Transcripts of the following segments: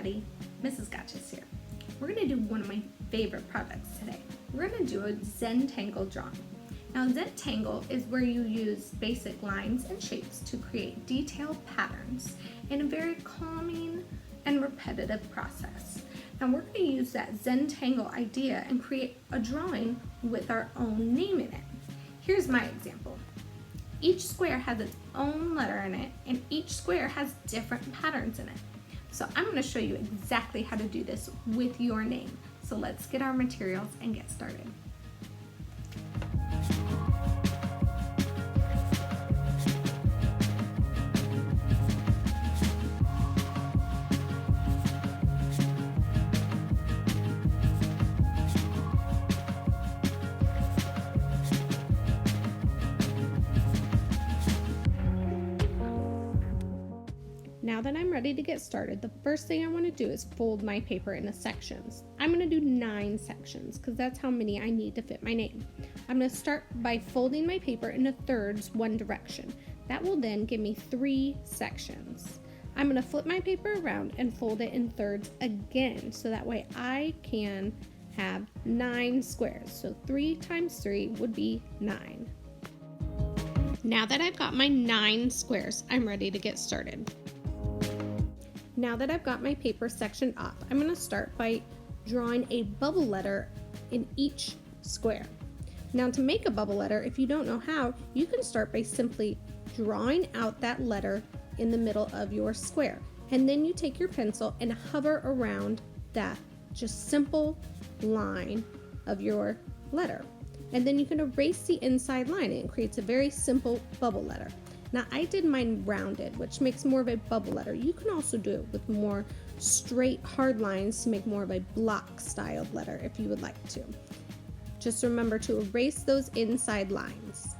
everybody, Mrs. Gotchas here. We're going to do one of my favorite projects today. We're going to do a Zentangle drawing. Now Zentangle is where you use basic lines and shapes to create detailed patterns in a very calming and repetitive process. Now we're going to use that Zentangle idea and create a drawing with our own name in it. Here's my example. Each square has its own letter in it, and each square has different patterns in it. So I'm going to show you exactly how to do this with your name. So let's get our materials and get started. Now that I'm ready to get started, the first thing I want to do is fold my paper into sections. I'm going to do 9 sections because that's how many I need to fit my name. I'm going to start by folding my paper into thirds one direction. That will then give me 3 sections. I'm going to flip my paper around and fold it in thirds again, so that way I can have 9 squares. So 3 times 3 would be 9. Now that I've got my 9 squares, I'm ready to get started. Now that I've got my paper sectioned off, I'm going to start by drawing a bubble letter in each square. Now to make a bubble letter, if you don't know how, you can start by simply drawing out that letter in the middle of your square. And then you take your pencil and hover around that just simple line of your letter. And then you can erase the inside line and it creates a very simple bubble letter. Now I did mine rounded, which makes more of a bubble letter. You can also do it with more straight hard lines to make more of a block styled letter if you would like to. Just remember to erase those inside lines.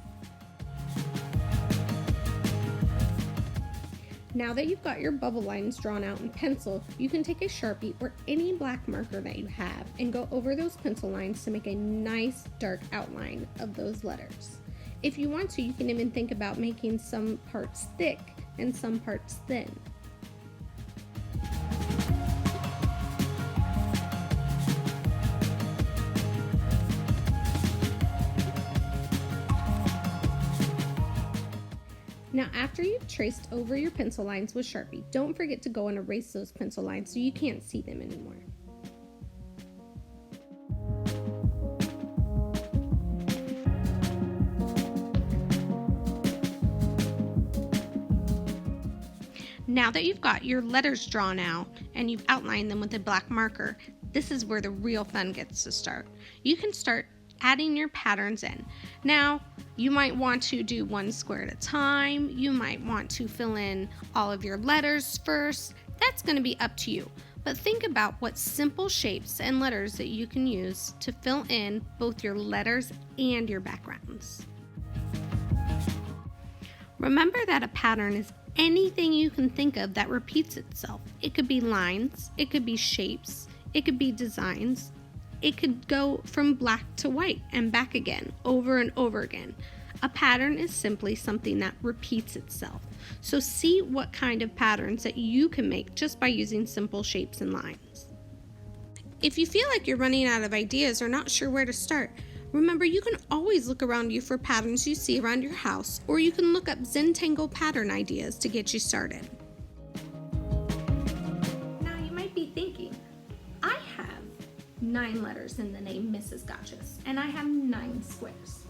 Now that you've got your bubble lines drawn out in pencil, you can take a Sharpie or any black marker that you have and go over those pencil lines to make a nice dark outline of those letters. If you want to, you can even think about making some parts thick and some parts thin. Now after you've traced over your pencil lines with Sharpie, don't forget to go and erase those pencil lines so you can't see them anymore. Now that you've got your letters drawn out and you've outlined them with a black marker, this is where the real fun gets to start. You can start adding your patterns in. Now, you might want to do one square at a time. You might want to fill in all of your letters first. That's going to be up to you. But think about what simple shapes and letters that you can use to fill in both your letters and your backgrounds. Remember that a pattern is anything you can think of that repeats itself. It could be lines, it could be shapes, it could be designs, it could go from black to white and back again, over and over again. A pattern is simply something that repeats itself. So see what kind of patterns that you can make just by using simple shapes and lines. If you feel like you're running out of ideas or not sure where to start, remember, you can always look around you for patterns you see around your house, or you can look up Zentangle pattern ideas to get you started. Now you might be thinking, I have 9 letters in the name Mrs. Gotchas, and I have 9 squares.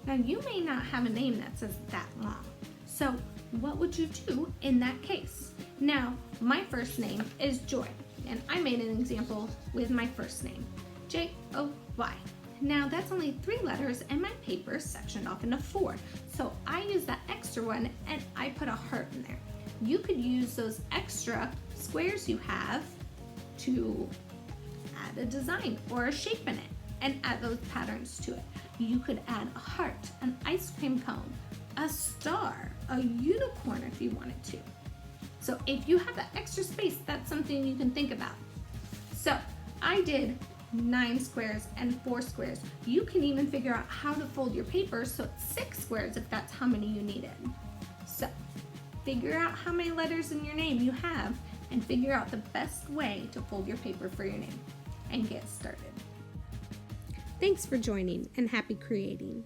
Now you may not have a name that says that long. So what would you do in that case? Now, my first name is Joy, and I made an example with my first name, J-O-Y. Now that's only 3 letters and my paper is sectioned off into 4. So I use that extra one and I put a heart in there. You could use those extra squares you have to add a design or a shape in it and add those patterns to it. You could add a heart, an ice cream cone, a star, a unicorn if you wanted to. So if you have that extra space, that's something you can think about. So I did 9 squares and 4 squares. You can even figure out how to fold your paper so it's 6 squares if that's how many you needed. So figure out how many letters in your name you have and figure out the best way to fold your paper for your name and get started. Thanks for joining and happy creating.